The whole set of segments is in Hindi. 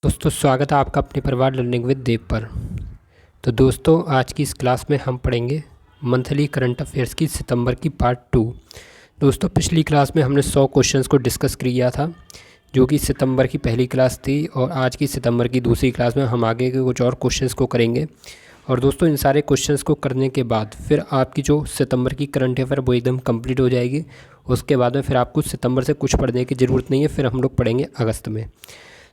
दोस्तों स्वागत है आपका अपने परिवार लर्निंग विद देव पर। तो दोस्तों आज की इस क्लास में हम पढ़ेंगे मंथली करंट अफेयर्स की सितंबर की पार्ट 2। दोस्तों पिछली क्लास में हमने 100 क्वेश्चंस को डिस्कस किया था जो कि सितंबर की पहली क्लास थी, और आज की सितंबर की दूसरी क्लास में हम आगे के कुछ और क्वेश्चंस को करेंगे। और दोस्तों इन सारे क्वेश्चंस को करने के बाद फिर आपकी जो सितंबर की करंट अफेयर वो एकदम कंप्लीट हो जाएगी। उसके बाद में फिर आपको सितंबर से कुछ पढ़ने की ज़रूरत नहीं है, फिर हम लोग पढ़ेंगे अगस्त में।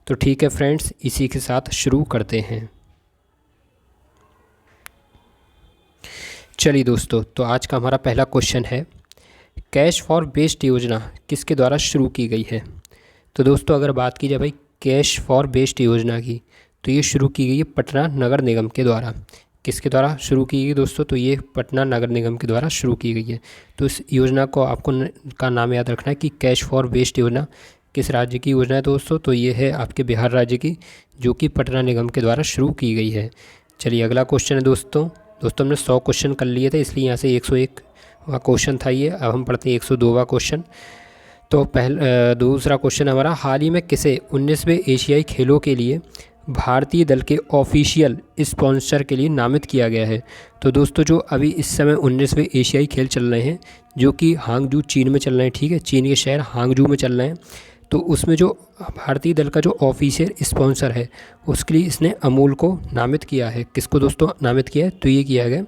तो ठीक है फ्रेंड्स, इसी के साथ शुरू करते हैं। चलिए दोस्तों, तो आज का हमारा पहला क्वेश्चन है, कैश फॉर बेस्ट योजना किसके द्वारा शुरू की गई है। तो दोस्तों अगर बात की जाए भाई कैश फॉर बेस्ट योजना की, तो ये शुरू की गई है पटना नगर निगम के द्वारा। किसके द्वारा शुरू की गई दोस्तों? तो ये पटना नगर निगम के द्वारा शुरू की गई है। तो इस योजना को आपको का नाम याद रखना है कि कैश फॉर बेस्ट योजना किस राज्य की योजना है दोस्तों? तो ये है आपके बिहार राज्य की, जो कि पटना निगम के द्वारा शुरू की गई है। चलिए अगला क्वेश्चन है दोस्तों हमने 100 क्वेश्चन कर लिए थे, इसलिए यहाँ से 101वां क्वेश्चन था ये। अब हम पढ़ते हैं 102वां क्वेश्चन। तो दूसरा क्वेश्चन हमारा, हाल ही में किसे 19वें एशियाई खेलों के लिए भारतीय दल के ऑफिशियल स्पॉन्सर के लिए नामित किया गया है। तो दोस्तों जो अभी इस समय 19वें एशियाई खेल चल रहे हैं जो कि हांगजू चीन में चल रहे हैं, ठीक है, चीन के शहर हांगजू में चल रहे हैं। तो उसमें जो भारतीय दल का जो ऑफिशियल स्पॉन्सर है उसके लिए इसने अमूल को नामित किया है। किसको दोस्तों नामित किया है? तो ये किया गया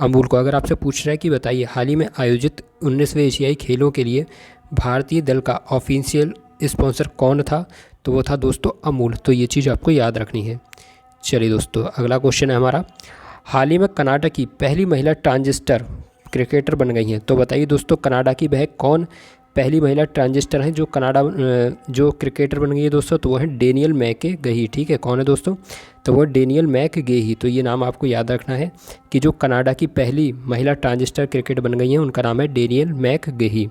अमूल को। अगर आपसे पूछ रहा है कि बताइए हाल ही में आयोजित 19वें एशियाई खेलों के लिए भारतीय दल का ऑफिशियल स्पॉन्सर कौन था? तो वो था दोस्तों अमूल। तो ये चीज़ आपको याद रखनी है। चलिए दोस्तों अगला क्वेश्चन है हमारा, हाल ही में कनाडा की पहली महिला ट्रांजिस्टर क्रिकेटर बन गई हैं। तो बताइए दोस्तों कनाडा की वह कौन पहली महिला ट्रांजिस्टर हैं जो कनाडा जो क्रिकेटर बन गई है दोस्तों? तो वो है डेनियल मैकगेही। ठीक है, कौन है दोस्तों? तो वो डेनियल मैकगेही। तो ये नाम आपको याद रखना है कि जो कनाडा की पहली महिला ट्रांजिस्टर क्रिकेट बन गई हैं उनका नाम है डेनियल मैकगेही।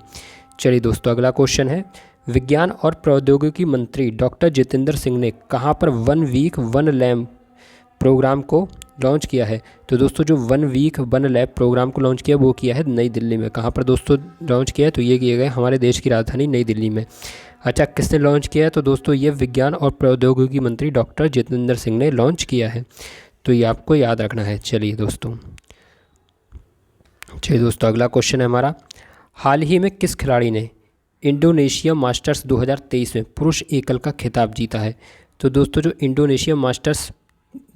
चलिए दोस्तों अगला क्वेश्चन है, विज्ञान और प्रौद्योगिकी मंत्री डॉक्टर जितेंद्र सिंह ने कहाँ पर 1 वीक 1 लैब प्रोग्राम को लॉन्च किया है? तो दोस्तों जो 1 वीक 1 लैब प्रोग्राम को लॉन्च किया वो किया है नई दिल्ली में। कहाँ पर दोस्तों लॉन्च किया है? तो ये किया गया हमारे देश की राजधानी नई दिल्ली में। अच्छा, किसने लॉन्च किया है? तो दोस्तों ये विज्ञान और प्रौद्योगिकी मंत्री डॉक्टर जितेंद्र सिंह ने लॉन्च किया है। तो ये आपको याद रखना है। चलिए दोस्तों अगला क्वेश्चन है हमारा, हाल ही में किस खिलाड़ी ने इंडोनेशिया मास्टर्स 2023 में पुरुष एकल का खिताब जीता है? तो दोस्तों जो इंडोनेशिया मास्टर्स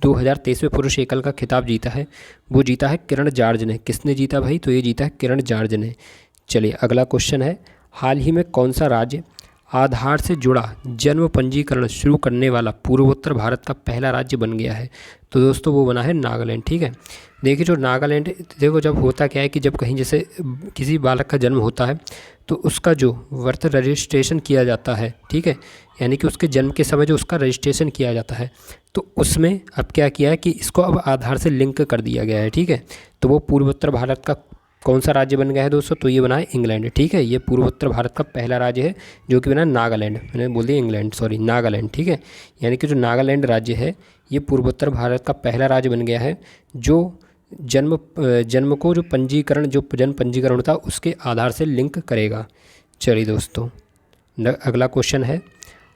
2023 में पुरुष एकल का खिताब जीता है वो जीता है किरण जॉर्ज ने। किसने जीता भाई? तो ये जीता है किरण जॉर्ज ने। चलिए अगला क्वेश्चन है, हाल ही में कौन सा राज्य आधार से जुड़ा जन्म पंजीकरण शुरू करने वाला पूर्वोत्तर भारत का पहला राज्य बन गया है? तो दोस्तों वो बना है नागालैंड। ठीक है, देखिए जो नागालैंड, देखो जब होता क्या है कि जब कहीं जैसे किसी बालक का जन्म होता है तो उसका जो बर्थ रजिस्ट्रेशन किया जाता है, ठीक है, यानी कि उसके जन्म के समय जो उसका रजिस्ट्रेशन किया जाता है, तो उसमें अब क्या किया है कि इसको अब आधार से लिंक कर दिया गया है। ठीक है, तो वो पूर्वोत्तर भारत का कौन सा राज्य बन गया है दोस्तों? तो ये बना है इंग्लैंड। ठीक है, ये पूर्वोत्तर भारत का पहला राज्य है जो कि बना नागालैंड, मैंने बोल दिया इंग्लैंड, सॉरी नागालैंड। ठीक है, यानी कि जो नागालैंड राज्य है ये पूर्वोत्तर भारत का पहला राज्य बन गया है जो जन्म को जो पंजीकरण, जो जन्म पंजीकरण था उसके आधार से लिंक करेगा। चलिए दोस्तों अगला क्वेश्चन है,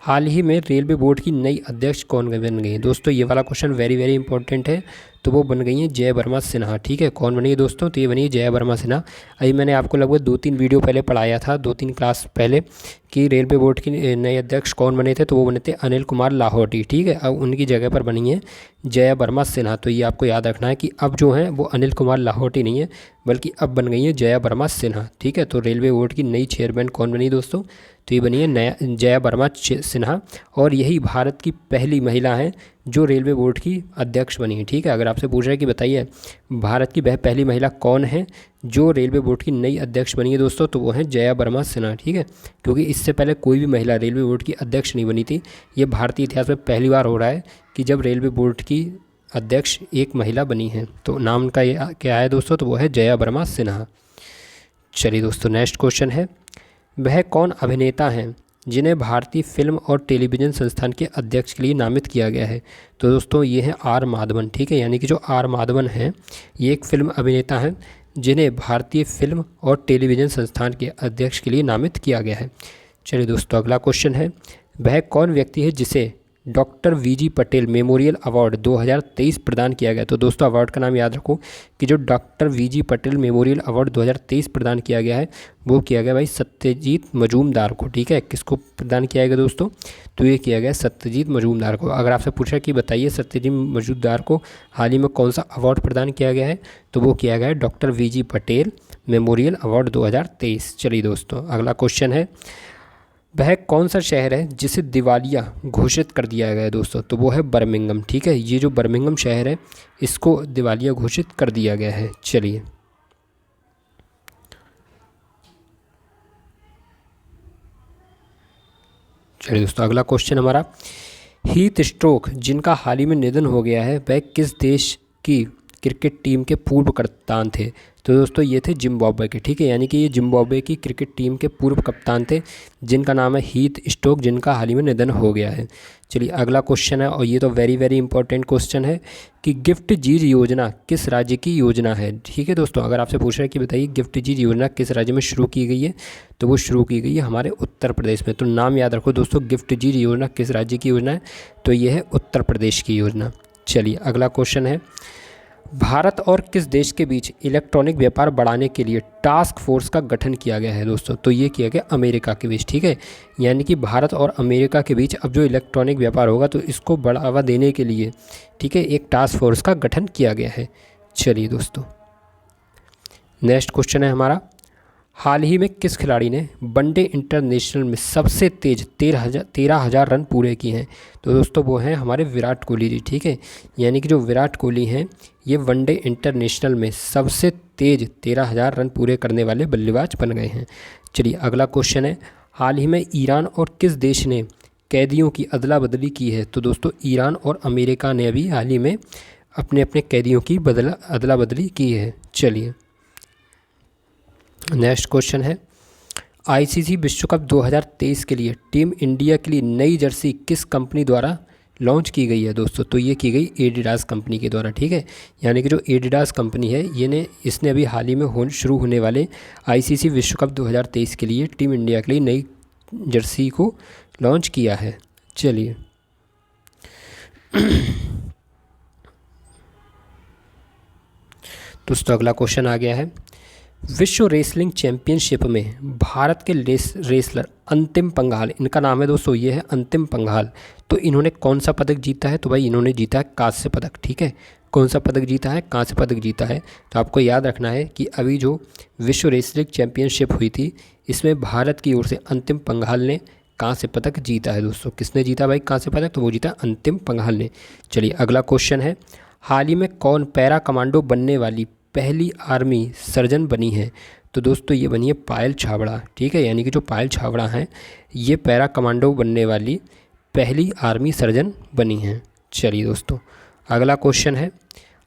हाल ही में रेलवे बोर्ड की नई अध्यक्ष कौन बन गई है? दोस्तों ये वाला क्वेश्चन वेरी वेरी इंपॉर्टेंट है। तो वो बन गई हैं जय वर्मा सिन्हा। ठीक है, कौन बनी है दोस्तों? तो ये बनी है जय वर्मा सिन्हा। अभी मैंने आपको लगभग 2-3 वीडियो पहले पढ़ाया था, 2-3 क्लास पहले, कि रेलवे बोर्ड की नए अध्यक्ष कौन बने थे। तो वो बने थे अनिल कुमार लाहौटी। ठीक है, अब उनकी जगह पर बनी है जय वर्मा सिन्हा। तो ये आपको याद रखना है कि अब जो है वो अनिल कुमार लाहौटी नहीं है बल्कि अब बन गई है जया वर्मा सिन्हा। ठीक है, तो रेलवे बोर्ड की नई चेयरमैन कौन बनी दोस्तों? तो ये बनी है नया जया वर्मा सिन्हा, और यही भारत की पहली महिला है जो रेलवे बोर्ड की अध्यक्ष बनी है। ठीक है, अगर आपसे पूछ रहे हैं कि बताइए भारत की वह पहली महिला कौन है जो रेलवे बोर्ड की नई अध्यक्ष बनी है दोस्तों, तो वो है जया वर्मा सिन्हा। ठीक है, क्योंकि इससे पहले कोई भी महिला रेलवे बोर्ड की अध्यक्ष नहीं बनी थी। ये भारतीय इतिहास में पहली बार हो रहा है कि जब रेलवे बोर्ड की अध्यक्ष एक महिला बनी है। तो नाम का ये क्या है दोस्तों? तो वो है जया वर्मा सिन्हा। चलिए दोस्तों नेक्स्ट क्वेश्चन है, वह कौन अभिनेता हैं जिन्हें भारतीय फिल्म और टेलीविज़न संस्थान के अध्यक्ष के लिए नामित किया गया है? तो दोस्तों ये है आर माधवन। ठीक है, यानी कि जो आर माधवन हैं ये एक फिल्म अभिनेता हैं जिन्हें भारतीय फिल्म और टेलीविज़न संस्थान के अध्यक्ष के लिए नामित किया गया है। चलिए दोस्तों अगला क्वेश्चन है, वह कौन व्यक्ति है जिसे doctor VG Patel memorial award 2023 प्रदान किया गया। तो दोस्तों अवार्ड का नाम याद रखो कि जो doctor VG Patel memorial award 2023 प्रदान किया गया है वो किया गया भाई सत्यजीत मजूमदार को। ठीक है, किसको प्रदान किया गया दोस्तों? तो ये किया गया सत्यजीत मजूमदार को। अगर आपसे पूछा कि बताइए सत्यजीत मजूमदार को हाल ही में कौन सा अवार्ड प्रदान किया गया है, तो वो किया गया है doctor VG Patel memorial award 2023। चलिए दोस्तों अगला क्वेश्चन है, वह कौन सा शहर है जिसे दिवालिया घोषित कर दिया गया है दोस्तों? तो वो है बर्मिंघम। ठीक है, ये जो बर्मिंघम शहर है इसको दिवालिया घोषित कर दिया गया है। चलिए दोस्तों अगला क्वेश्चन हमारा, हीथ स्ट्रोक जिनका हाल ही में निधन हो गया है वह किस देश की क्रिकेट टीम के पूर्व कप्तान थे? तो दोस्तों ये थे जिम्बाब्वे के। ठीक है, यानी कि ये जिम्बाब्वे की क्रिकेट टीम के पूर्व कप्तान थे जिनका नाम है हीथ स्ट्रोक, जिनका हाल ही में निधन हो गया है। चलिए अगला क्वेश्चन है, और ये तो वेरी वेरी इंपॉर्टेंट क्वेश्चन है कि गिफ्ट जीज योजना किस राज्य की योजना है? ठीक है दोस्तों, अगर आपसे पूछ रहा है कि बताइए गिफ्ट जीज योजना किस राज्य में शुरू की गई है, तो वो शुरू की गई है हमारे उत्तर प्रदेश में। तो नाम याद रखो दोस्तों, गिफ्ट जीज योजना किस राज्य की योजना है? तो ये है उत्तर प्रदेश की योजना। चलिए अगला क्वेश्चन है, भारत और किस देश के बीच इलेक्ट्रॉनिक व्यापार बढ़ाने के लिए टास्क फोर्स का गठन किया गया है दोस्तों? तो ये किया गया अमेरिका के बीच। ठीक है, यानी कि भारत और अमेरिका के बीच अब जो इलेक्ट्रॉनिक व्यापार होगा तो इसको बढ़ावा देने के लिए, ठीक है, एक टास्क फोर्स का गठन किया गया है। चलिए दोस्तों नेक्स्ट क्वेश्चन है हमारा, हाल ही में किस खिलाड़ी ने वनडे इंटरनेशनल में सबसे तेज़ 13,000 रन पूरे किए हैं? तो दोस्तों वो हैं हमारे विराट कोहली जी। ठीक है, यानी कि जो विराट कोहली हैं ये वनडे इंटरनेशनल में सबसे तेज़ 13,000 रन पूरे करने वाले बल्लेबाज बन गए हैं। चलिए अगला क्वेश्चन है, हाल ही में ईरान और किस देश ने कैदियों की अदला बदली की है? तो दोस्तों ईरान और अमेरिका ने अभी हाल ही में अपने अपने कैदियों की अदला बदली की है। चलिए नेक्स्ट क्वेश्चन है, आईसीसी विश्व कप 2023 के लिए टीम इंडिया के लिए नई जर्सी किस कंपनी द्वारा लॉन्च की गई है दोस्तों? तो ये की गई एडिडास कंपनी के द्वारा। ठीक है, यानी कि जो एडिडास कंपनी है इसने अभी हाल ही में शुरू होने वाले आईसीसी विश्व कप 2023 के लिए टीम इंडिया के लिए नई जर्सी को लॉन्च किया है। चलिए दोस्तों अगला क्वेश्चन आ गया है, विश्व रेसलिंग चैंपियनशिप में भारत के रेसलर अंतिम पंघाल, इनका नाम है दोस्तों ये है अंतिम पंघाल, तो इन्होंने कौन सा पदक जीता है? तो भाई इन्होंने जीता है कांस्य पदक। ठीक है, कौन सा पदक जीता है? कांस्य पदक जीता है। तो आपको याद रखना है कि अभी जो विश्व रेसलिंग चैंपियनशिप हुई थी इसमें भारत की ओर से अंतिम पंघाल ने कांस्य पदक जीता है दोस्तों। किसने जीता भाई कांस्य पदक? तो वो जीता अंतिम पंघाल ने। चलिए अगला क्वेश्चन है, हाल ही में कौन पैरा कमांडो बनने वाली पहली आर्मी सर्जन बनी है? तो दोस्तों ये बनी है पायल छाबड़ा। ठीक है, यानी कि जो पायल छाबड़ा हैं ये पैरा कमांडो बनने वाली पहली आर्मी सर्जन बनी हैं। चलिए दोस्तों अगला क्वेश्चन है,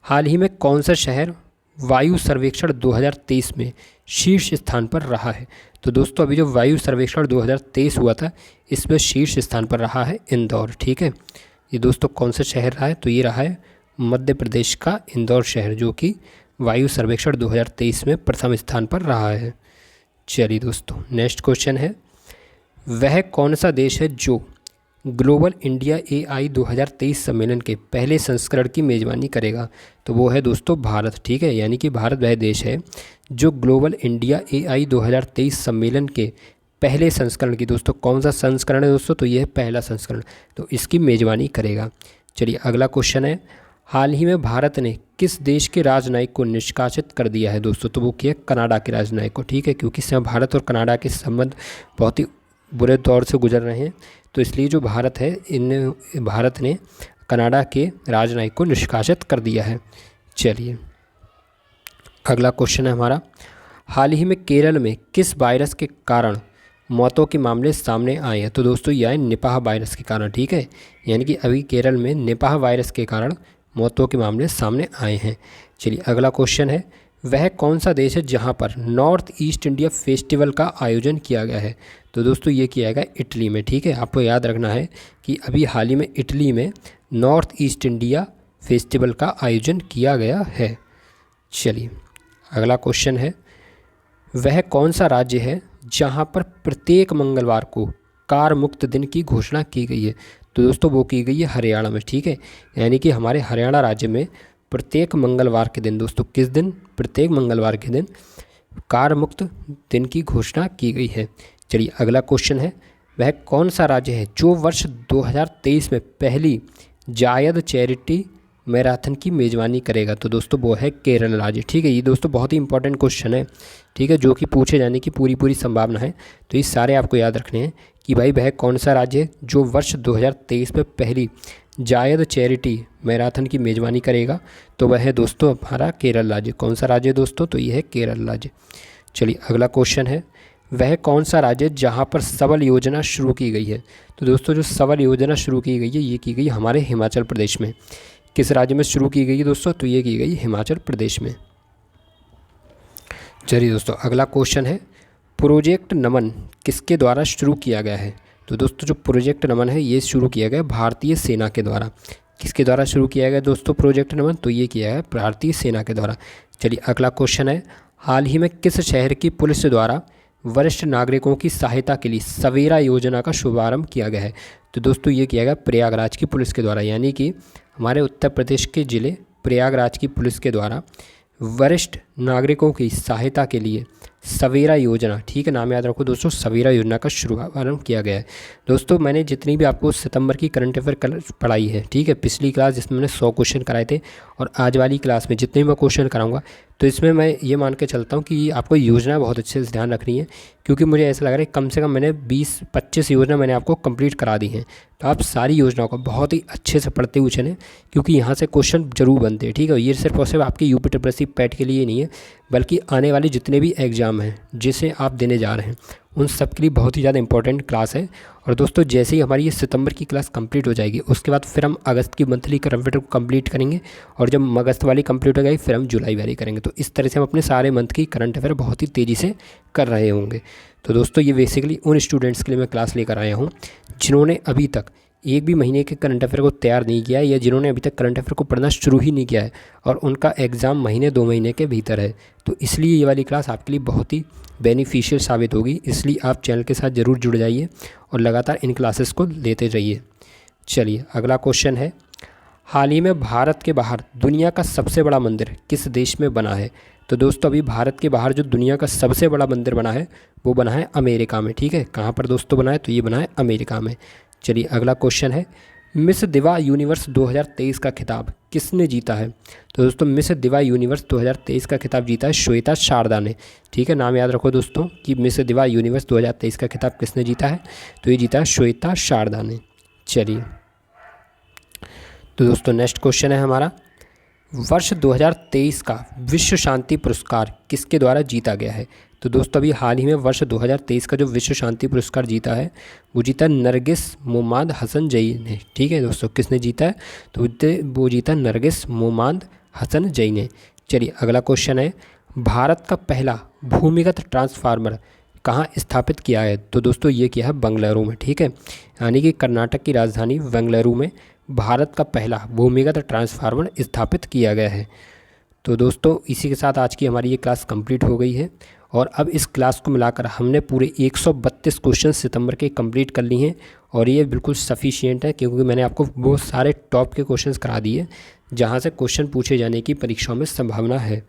हाल ही में कौन सा शहर वायु सर्वेक्षण 2023 में शीर्ष स्थान पर रहा है? तो दोस्तों अभी जो वायु सर्वेक्षण 2023 हुआ था इसमें शीर्ष स्थान पर रहा है इंदौर। ठीक है, ये दोस्तों कौन सा शहर रहा है? तो ये रहा है मध्य प्रदेश का इंदौर शहर, जो कि वायु सर्वेक्षण 2023 में प्रथम स्थान पर रहा है। चलिए दोस्तों नेक्स्ट क्वेश्चन है, वह कौन सा देश है जो ग्लोबल इंडिया एआई 2023 सम्मेलन के पहले संस्करण की मेज़बानी करेगा? तो वो है दोस्तों भारत। ठीक है, यानी कि भारत वह देश है जो ग्लोबल इंडिया एआई 2023 सम्मेलन के पहले संस्करण की, दोस्तों कौन सा संस्करण है दोस्तों? तो ये है पहला संस्करण, तो इसकी मेज़बानी करेगा। चलिए अगला क्वेश्चन है, हाल ही में भारत ने किस देश के राजनयिक को निष्कासित कर दिया है दोस्तों? तो वो किया कनाडा के राजनयिक को। ठीक है, क्योंकि इस समय भारत और कनाडा के संबंध बहुत ही बुरे दौर से गुजर रहे हैं, तो इसलिए जो भारत है भारत ने कनाडा के राजनयिक को निष्कासित कर दिया है। चलिए अगला क्वेश्चन है हमारा, हाल ही में केरल में किस वायरस के कारण मौतों के मामले सामने आए हैं? तो दोस्तों यह है निपाह वायरस के कारण। ठीक है, यानी कि अभी केरल में निपाह वायरस के कारण मौतों के मामले सामने आए हैं। चलिए अगला क्वेश्चन है, वह कौन सा देश है जहां पर नॉर्थ ईस्ट इंडिया फेस्टिवल का आयोजन किया गया है? तो दोस्तों ये किया गया इटली में। ठीक है, आपको याद रखना है कि अभी हाल ही में इटली में नॉर्थ ईस्ट इंडिया फेस्टिवल का आयोजन किया गया है। चलिए अगला क्वेश्चन है, वह कौन सा राज्य है जहां पर प्रत्येक मंगलवार को कार मुक्त दिन की घोषणा की गई है? तो दोस्तों वो की गई है हरियाणा में, ठीक है। यानी कि हमारे हरियाणा राज्य में प्रत्येक मंगलवार के दिन दोस्तों, किस दिन, प्रत्येक मंगलवार के दिन कार मुक्त दिन की घोषणा की गई है। चलिए अगला क्वेश्चन है, वह कौन सा राज्य है जो वर्ष 2023 में पहली जायद चैरिटी मैराथन की मेज़बानी करेगा? तो दोस्तों वो है केरल राज्य, ठीक है। ये दोस्तों बहुत ही इंपॉर्टेंट क्वेश्चन है, ठीक है, जो कि पूछे जाने की पूरी संभावना है। तो ये सारे आपको याद रखने हैं कि भाई वह कौन सा राज्य है जो वर्ष 2023 में पहली जायद चैरिटी मैराथन की मेज़बानी करेगा? तो वह है दोस्तों हमारा केरल राज्य। कौन सा राज्य है दोस्तों? तो ये है केरल राज्य। चलिए अगला क्वेश्चन है, वह कौन सा राज्य जहां पर सबल योजना शुरू की गई है? तो दोस्तों जो सबल योजना शुरू की गई है ये की गई हमारे हिमाचल प्रदेश में। किस राज्य में शुरू की गई है दोस्तों? तो ये की गई हिमाचल प्रदेश में। चलिए दोस्तों अगला क्वेश्चन है, प्रोजेक्ट नमन किसके द्वारा शुरू किया गया है? तो दोस्तों जो प्रोजेक्ट नमन है ये शुरू किया गया भारतीय सेना के द्वारा। किसके द्वारा शुरू किया गया दोस्तों प्रोजेक्ट नमन? तो ये किया है भारतीय सेना के द्वारा। चलिए अगला क्वेश्चन है, हाल ही में किस शहर की पुलिस द्वारा वरिष्ठ नागरिकों की सहायता के लिए सवेरा योजना का शुभारंभ किया गया है? तो दोस्तों ये किया गया प्रयागराज की पुलिस के द्वारा। यानी कि हमारे उत्तर प्रदेश के ज़िले प्रयागराज की पुलिस के द्वारा वरिष्ठ नागरिकों की सहायता के लिए सवेरा योजना, ठीक है, नाम याद रखो दोस्तों, सवेरा योजना का शुभारंभ किया गया है। दोस्तों मैंने जितनी भी आपको सितंबर की करंट अफेयर पढ़ाई है, ठीक है, पिछली क्लास जिसमें मैंने 100 क्वेश्चन कराए थे, और आज वाली क्लास में जितने भी मैं क्वेश्चन कराऊंगा, तो इसमें मैं ये मान के चलता हूँ कि आपको योजना बहुत अच्छे से ध्यान रखनी है, क्योंकि मुझे ऐसा लग रहा है कम से कम मैंने 20-25 योजना मैंने आपको कंप्लीट करा दी हैं। तो आप सारी योजनाओं को बहुत ही अच्छे से पढ़ते हुए चलें, क्योंकि यहाँ से क्वेश्चन जरूर बनते हैं, ठीक है। ये सिर्फ और सिर्फ आपके यूपी ट्रिपल पैट के लिए नहीं है, बल्कि आने वाले जितने भी एग्ज़ाम हैं जिसे आप देने जा रहे हैं उन सब के लिए बहुत ही ज़्यादा इंपॉर्टेंट क्लास है। और दोस्तों जैसे ही हमारी ये सितंबर की क्लास कंप्लीट हो जाएगी उसके बाद फिर हम अगस्त की मंथली करंट अफेयर को कंप्लीट करेंगे, और जब अगस्त वाली कंप्लीट हो जाएगी फिर हम जुलाई वाली करेंगे। तो इस तरह से हम अपने सारे मंथ की करंट अफेयर बहुत ही तेज़ी से कर रहे होंगे। तो दोस्तों ये बेसिकली उन स्टूडेंट्स के लिए मैं क्लास लेकर आया हूँ जिन्होंने अभी तक एक भी महीने के करंट अफेयर को तैयार नहीं किया है, या जिन्होंने अभी तक करंट अफेयर को पढ़ना शुरू ही नहीं किया है और उनका एग्ज़ाम महीने 2 महीने के भीतर है। तो इसलिए ये वाली क्लास आपके लिए बहुत ही बेनिफिशियल साबित होगी, इसलिए आप चैनल के साथ ज़रूर जुड़ जाइए और लगातार इन क्लासेस को लेते रहिए। चलिए अगला क्वेश्चन है, हाल ही में भारत के बाहर दुनिया का सबसे बड़ा मंदिर किस देश में बना है? तो दोस्तों अभी भारत के बाहर जो दुनिया का सबसे बड़ा मंदिर बना है वो बना है अमेरिका में, ठीक है। कहाँ पर दोस्तों बना है? तो ये बना है अमेरिका में। चलिए अगला क्वेश्चन है, मिस दिवा यूनिवर्स 2023 का खिताब किसने जीता है? तो दोस्तों मिस दिवा यूनिवर्स 2023 का खिताब जीता है श्वेता शारदा ने, ठीक है। नाम याद रखो दोस्तों कि मिस दिवा यूनिवर्स 2023 का खिताब किसने जीता है? तो ये जीता है श्वेता शारदा ने। चलिए तो दोस्तों नेक्स्ट क्वेश्चन है हमारा, वर्ष 2023 का विश्व शांति पुरस्कार किसके द्वारा जीता गया है? तो दोस्तों अभी हाल ही में वर्ष 2023 का जो विश्व शांति पुरस्कार जीता है वो जीता नरगिस मोमाद हसन जई ने, ठीक है दोस्तों। किसने जीता है? तो वो जीता नरगिस मोमाद हसन जई ने। चलिए अगला क्वेश्चन है, भारत का पहला भूमिगत ट्रांसफार्मर कहाँ स्थापित किया है? तो दोस्तों ये किया है बेंगलुरु में, ठीक है। यानी कि कर्नाटक की राजधानी बेंगलुरु में भारत का पहला भूमिगत ट्रांसफार्मर स्थापित किया गया है। तो दोस्तों इसी के साथ आज की हमारी ये क्लास कंप्लीट हो गई है, और अब इस क्लास को मिलाकर हमने पूरे 132 क्वेश्चन सितंबर के कंप्लीट कर लिए हैं, और ये बिल्कुल सफिशिएंट है, क्योंकि मैंने आपको वो सारे टॉप के क्वेश्चंस करा दिए जहाँ से क्वेश्चन पूछे जाने की परीक्षाओं में संभावना है।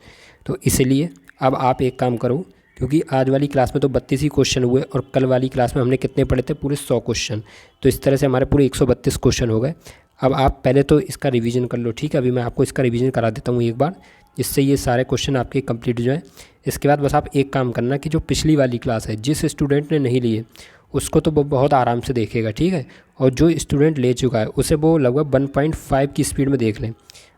तो इसलिए अब आप एक काम करो, क्योंकि आज वाली क्लास में तो 32 ही क्वेश्चन हुए, और कल वाली क्लास में हमने कितने पढ़े थे? पूरे 100 क्वेश्चन। तो इस तरह से हमारे पूरे 132 क्वेश्चन हो गए। अब आप पहले तो इसका रिवीजन कर लो, ठीक है। अभी मैं आपको इसका रिवीजन करा देता हूँ एक बार, जिससे ये सारे क्वेश्चन आपके कंप्लीट हो जाएँ। इसके बाद बस आप एक काम करना कि जो पिछली वाली क्लास है जिस स्टूडेंट ने नहीं लिए उसको तो वो बहुत आराम से देखेगा, ठीक है। और जो स्टूडेंट ले चुका है उसे वो लगभग 1.5 की स्पीड में देख लें।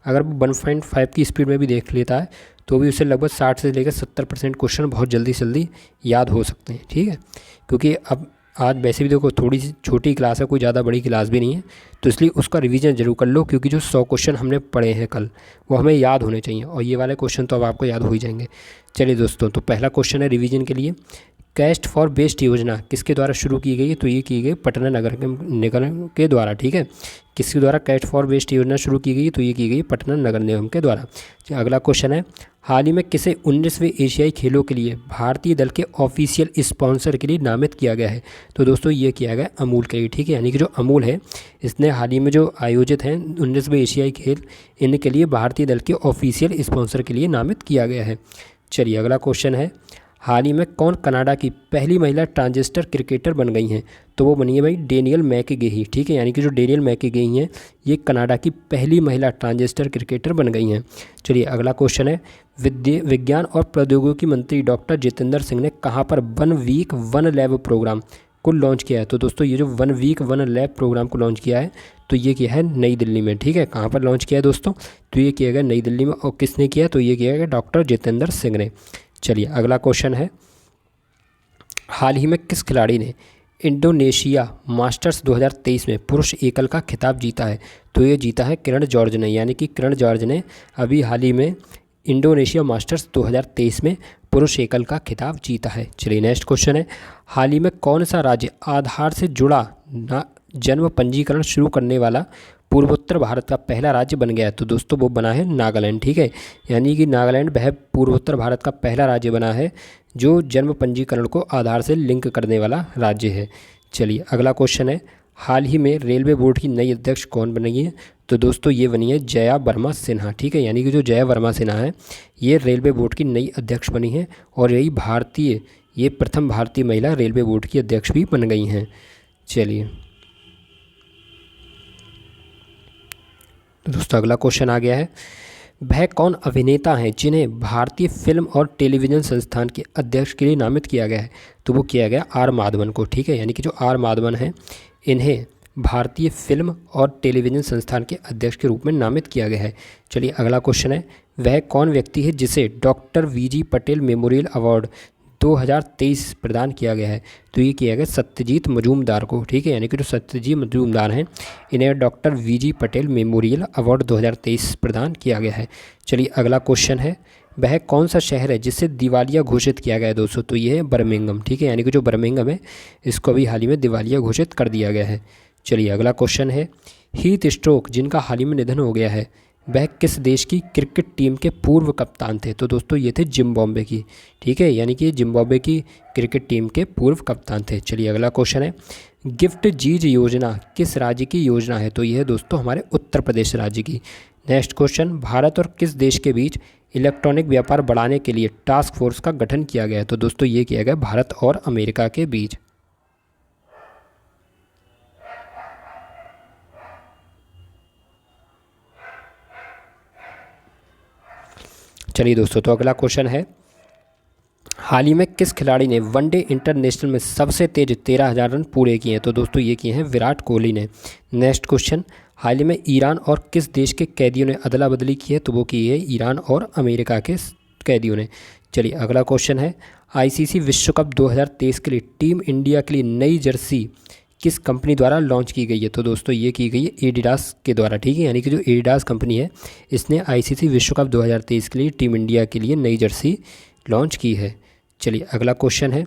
अगर वो 1.5 की स्पीड में भी देख लेता है तो भी उसे लगभग 60 से लेकर 70% क्वेश्चन बहुत जल्दी याद हो सकते हैं, ठीक है। क्योंकि अब आज वैसे भी देखो थोड़ी सी छोटी क्लास है, कोई ज़्यादा बड़ी क्लास भी नहीं है, तो इसलिए उसका रिवीजन जरूर कर लो, क्योंकि जो 100 क्वेश्चन हमने पढ़े हैं कल वो हमें याद होने चाहिए, और ये वाले क्वेश्चन तो अब आपको याद हो ही जाएंगे। चलिए दोस्तों, तो पहला क्वेश्चन है रिवीजन के लिए, कैस्ट फॉर बेस्ट योजना किसके द्वारा शुरू की गई है? तो ये की गई पटना नगर निगम के द्वारा, ठीक है। किसके द्वारा कैस्ट फॉर बेस्ट योजना शुरू की गई? तो ये की गई पटना नगर निगम के द्वारा। अगला क्वेश्चन है, हाल ही में किसे 19वें एशियाई खेलों के लिए भारतीय दल के ऑफिशियल स्पॉन्सर के लिए नामित किया गया है? तो दोस्तों ये किया गया अमूल के लिए, ठीक है। यानी कि जो अमूल है इसने हाल ही में जो आयोजित हैं 19वें एशियाई खेल, इनके लिए भारतीय दल के ऑफिशियल स्पॉन्सर के लिए नामित किया गया है। चलिए अगला क्वेश्चन है, हाल ही में कौन कनाडा की पहली महिला ट्रांसजेंडर क्रिकेटर बन गई हैं? तो वो बनी है भाई डेनियल मैकगेही, ठीक है। यानी कि जो डेनियल मैकगेही हैं ये कनाडा की पहली महिला ट्रांसजेंडर क्रिकेटर बन गई हैं। चलिए अगला क्वेश्चन है, विज्ञान और प्रौद्योगिकी मंत्री डॉक्टर जितेंद्र सिंह ने कहाँ पर 1 वीक 1 लैब प्रोग्राम को लॉन्च किया है? तो दोस्तों ये जो 1 वीक 1 लैब प्रोग्राम को लॉन्च किया है तो ये किया है नई दिल्ली में, ठीक है। कहाँ पर लॉन्च किया है दोस्तों? तो ये किया गया नई दिल्ली में। और किसने किया? तो ये किया गया डॉक्टर जितेंद्र सिंह ने। चलिए अगला क्वेश्चन है, हाल ही में किस खिलाड़ी ने इंडोनेशिया मास्टर्स 2023 में पुरुष एकल का खिताब जीता है? तो ये जीता है किरण जॉर्ज ने। यानी कि किरण जॉर्ज ने अभी हाल ही में इंडोनेशिया मास्टर्स 2023 में पुरुष एकल का खिताब जीता है। चलिए नेक्स्ट क्वेश्चन है, हाल ही में कौन सा राज्य आधार से जुड़ा जन्म पंजीकरण शुरू करने वाला पूर्वोत्तर भारत का पहला राज्य बन गया है? तो दोस्तों वो बना है नागालैंड, ठीक है। यानी कि नागालैंड वह पूर्वोत्तर भारत का पहला राज्य बना है जो जन्म पंजीकरण को आधार से लिंक करने वाला राज्य है। चलिए अगला क्वेश्चन है, हाल ही में रेलवे बोर्ड की नई अध्यक्ष कौन बनी है? तो दोस्तों ये बनी है जया वर्मा सिन्हा, ठीक है। यानी कि जो जया वर्मा सिन्हा है ये रेलवे बोर्ड की नई अध्यक्ष बनी है और ये प्रथम भारतीय महिला रेलवे बोर्ड की अध्यक्ष भी बन गई हैं। चलिए दोस्तों अगला क्वेश्चन आ गया है, वह कौन अभिनेता हैं जिन्हें भारतीय फिल्म और टेलीविज़न संस्थान के अध्यक्ष के लिए नामित किया गया है? तो वो किया गया आर माधवन को, ठीक है। यानी कि जो आर माधवन हैं इन्हें भारतीय फिल्म और टेलीविज़न संस्थान के अध्यक्ष के रूप में नामित किया गया है। चलिए अगला क्वेश्चन है, वह कौन व्यक्ति है जिसे doctor VG Patel memorial award 2023 प्रदान किया गया है? तो ये किया गया सत्यजीत मजूमदार को, ठीक है। यानी कि जो सत्यजीत मजूमदार हैं इन्हें doctor VG Patel memorial award 2023 प्रदान किया गया है। चलिए अगला क्वेश्चन है, वह कौन सा शहर है जिसे दिवालिया घोषित किया गया है दोस्तों? तो ये है बर्मिंघम, ठीक है। यानी कि जो बर्मिंघम है इसको अभी हाल ही में दिवालिया घोषित कर दिया गया है। चलिए अगला क्वेश्चन है, हीथ स्ट्रोक जिनका हाल ही में निधन हो गया है वह किस देश की क्रिकेट टीम के पूर्व कप्तान थे? तो दोस्तों ये थे जिम्बाब्वे की, ठीक है। यानी कि जिम्बाब्वे की क्रिकेट टीम के पूर्व कप्तान थे। चलिए अगला क्वेश्चन है, गिफ्ट जीज योजना किस राज्य की योजना है? तो यह है दोस्तों हमारे उत्तर प्रदेश राज्य की। नेक्स्ट क्वेश्चन, भारत और किस देश के बीच इलेक्ट्रॉनिक व्यापार बढ़ाने के लिए टास्क फोर्स का गठन किया गया है? तो दोस्तों ये किया गया भारत और अमेरिका के बीच। चलिए दोस्तों तो अगला क्वेश्चन है, हाल ही में किस खिलाड़ी ने वनडे इंटरनेशनल में सबसे तेज 13,000 रन पूरे किए हैं? तो दोस्तों ये किए हैं विराट कोहली ने। नेक्स्ट क्वेश्चन, हाल ही में ईरान और किस देश के कैदियों ने अदला बदली की है? तो वो की है ईरान और अमेरिका के कैदियों ने। चलिए अगला क्वेश्चन है, आईसीसी विश्व कप 2023 के लिए टीम इंडिया के लिए नई जर्सी किस कंपनी द्वारा लॉन्च की गई है? तो दोस्तों ये की गई है एडिडास के द्वारा, ठीक है। यानी कि जो एडिडास कंपनी है इसने आईसीसी विश्व कप 2023 के लिए टीम इंडिया के लिए नई जर्सी लॉन्च की है। चलिए अगला क्वेश्चन है,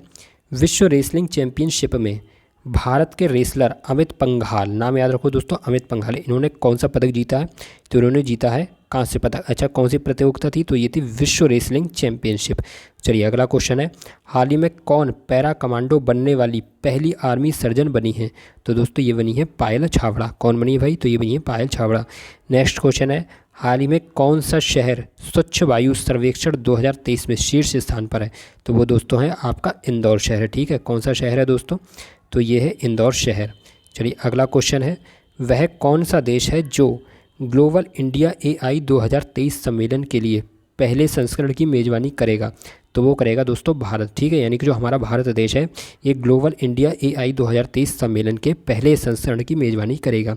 विश्व रेसलिंग चैंपियनशिप में भारत के रेसलर अमित पंघाल, नाम याद रखो दोस्तों अमित पंघाल, इन्होंने कौन सा पदक जीता है? तो इन्होंने जीता है कांस्य पदक। अच्छा कौन सी प्रतियोगिता थी? तो ये थी विश्व रेसलिंग चैंपियनशिप। चलिए अगला क्वेश्चन है, हाल ही में कौन पैरा कमांडो बनने वाली पहली आर्मी सर्जन बनी है? तो दोस्तों ये बनी है पायल छाबड़ा। कौन बनी है भाई? तो ये बनी है पायल छाबड़ा। नेक्स्ट क्वेश्चन है, हाल ही में कौन सा शहर स्वच्छ वायु सर्वेक्षण 2023 में शीर्ष स्थान पर है? तो वो दोस्तों है आपका इंदौर शहर है, ठीक है। कौन सा शहर है दोस्तों? तो ये है इंदौर शहर। चलिए अगला क्वेश्चन है, वह कौन सा देश है जो ग्लोबल इंडिया एआई 2023 सम्मेलन के लिए पहले संस्करण की मेज़बानी करेगा? तो वो करेगा दोस्तों भारत, ठीक है। यानी कि जो हमारा भारत देश है ये ग्लोबल इंडिया एआई 2023 सम्मेलन के पहले संस्करण की मेज़बानी करेगा।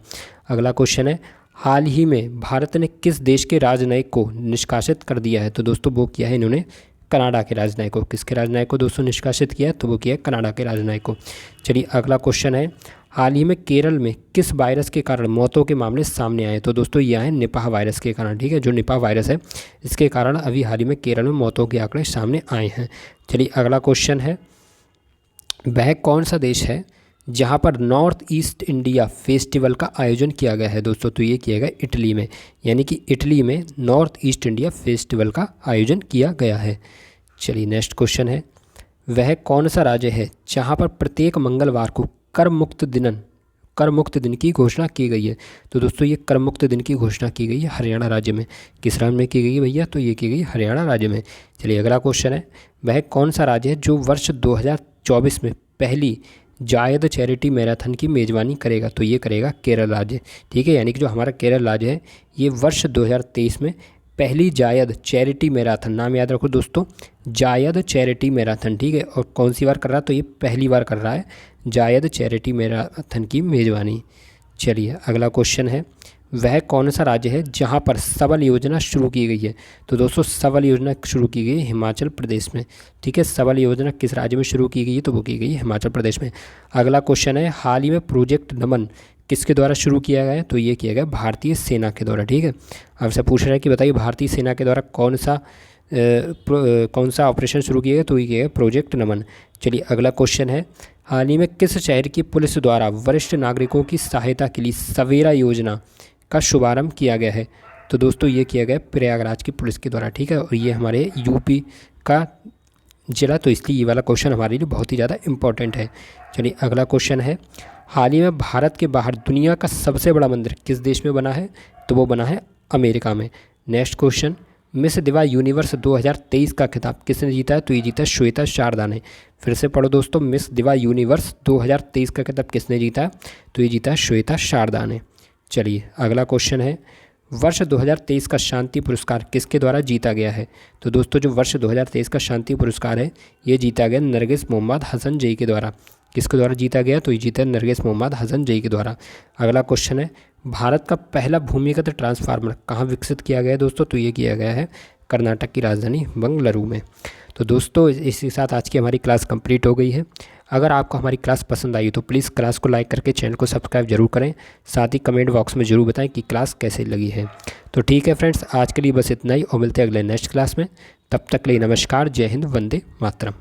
अगला क्वेश्चन है, हाल ही में भारत ने किस देश के राजनयिक को निष्कासित कर दिया है? तो दोस्तों वो किया है इन्होंने कनाडा के राजनयिक को। किसके राजनयिक को दोस्तों निष्कासित किया है? तो वो किया है कनाडा के राजनयिक को। चलिए अगला क्वेश्चन है, हाल ही में केरल में किस वायरस के कारण मौतों के मामले सामने आए? तो दोस्तों ये आए निपाह वायरस के कारण, ठीक है। जो निपाह वायरस है इसके कारण अभी हाल ही में केरल में मौतों के आंकड़े सामने आए हैं। चलिए अगला क्वेश्चन है, वह कौन सा देश है जहाँ पर नॉर्थ ईस्ट इंडिया फेस्टिवल का आयोजन किया गया है दोस्तों? तो ये किया गया इटली में, यानी कि इटली में नॉर्थ ईस्ट इंडिया फेस्टिवल का आयोजन किया गया है। चलिए नेक्स्ट क्वेश्चन है, वह कौन सा राज्य है जहाँ पर प्रत्येक मंगलवार को कर मुक्त दिन की घोषणा की गई है? तो दोस्तों ये कर मुक्त दिन की घोषणा की गई है हरियाणा राज्य में। किस राज्य में की गई है भैया? तो ये की गई हरियाणा राज्य में। चलिए अगला क्वेश्चन है, वह कौन सा राज्य है जो वर्ष 2024 में पहली जायद चैरिटी मैराथन की मेज़बानी करेगा? तो ये करेगा केरल राज्य। ठीक है, यानी कि जो हमारा केरल राज्य है ये वर्ष 2023 में पहली जायद चैरिटी मैराथन, नाम याद रखो दोस्तों, जायद चैरिटी मैराथन। ठीक है, और कौन सी बार कर रहा है? तो ये पहली बार कर रहा है जायद चैरिटी मैराथन की मेज़बानी। चलिए अगला क्वेश्चन है, वह कौन सा राज्य है जहां पर सबल योजना शुरू की गई है? तो दोस्तों सबल योजना शुरू की गई है हिमाचल प्रदेश में। ठीक है, सबल योजना किस राज्य में शुरू की गई है? तो वो की गई है हिमाचल प्रदेश में। अगला क्वेश्चन है, हाल ही में प्रोजेक्ट नमन किसके द्वारा शुरू किया गया है? तो ये किया गया भारतीय सेना के द्वारा। ठीक है, आपसे पूछ रहा है कि बताइए भारतीय सेना के द्वारा कौन सा ऑपरेशन शुरू किया गया? तो ये किया गया प्रोजेक्ट नमन। चलिए अगला क्वेश्चन है, हाल ही में किस शहर की पुलिस द्वारा वरिष्ठ नागरिकों की सहायता के लिए सवेरा योजना का शुभारंभ किया गया है? तो दोस्तों ये किया गया प्रयागराज की पुलिस के द्वारा। ठीक है, और ये हमारे यूपी का जिला, तो इसलिए ये वाला क्वेश्चन हमारे लिए बहुत ही ज़्यादा इम्पोर्टेंट है। चलिए अगला क्वेश्चन है, हाल ही में भारत के बाहर दुनिया का सबसे बड़ा मंदिर किस देश में बना है? तो वो बना है अमेरिका में। नेक्स्ट क्वेश्चन, मिस दिवा यूनिवर्स 2023 का खिताब किसने जीता है? तो ये जीता है श्वेता शारदा ने। फिर से पढ़ो दोस्तों, मिस दिवा यूनिवर्स 2023 का खिताब किसने जीता है? तो ये जीता है श्वेता शारदा ने। चलिए अगला क्वेश्चन है, वर्ष 2023 का शांति पुरस्कार किसके द्वारा जीता गया है? तो दोस्तों जो वर्ष 2023 का शांति पुरस्कार है ये जीता गया नरगिस मोहम्मद हसन जई के द्वारा। किसके द्वारा जीता गया? तो ये जीता है नरगिस मोहम्मद हसन जई के द्वारा। अगला क्वेश्चन है, भारत का पहला भूमिगत ट्रांसफार्मर कहाँ विकसित किया गया है दोस्तों? तो ये किया गया है कर्नाटक की राजधानी बंगलुरु में। तो दोस्तों इसी के साथ आज की हमारी क्लास कंप्लीट हो गई है। अगर आपको हमारी क्लास पसंद आई तो प्लीज़ क्लास को लाइक करके चैनल को सब्सक्राइब जरूर करें, साथ ही कमेंट बॉक्स में ज़रूर बताएं कि क्लास कैसे लगी है। तो ठीक है फ्रेंड्स, आज के लिए बस इतना ही और मिलते हैं अगले नेक्स्ट क्लास में। तब तक के लिए नमस्कार, जय हिंद, वंदे मातरम।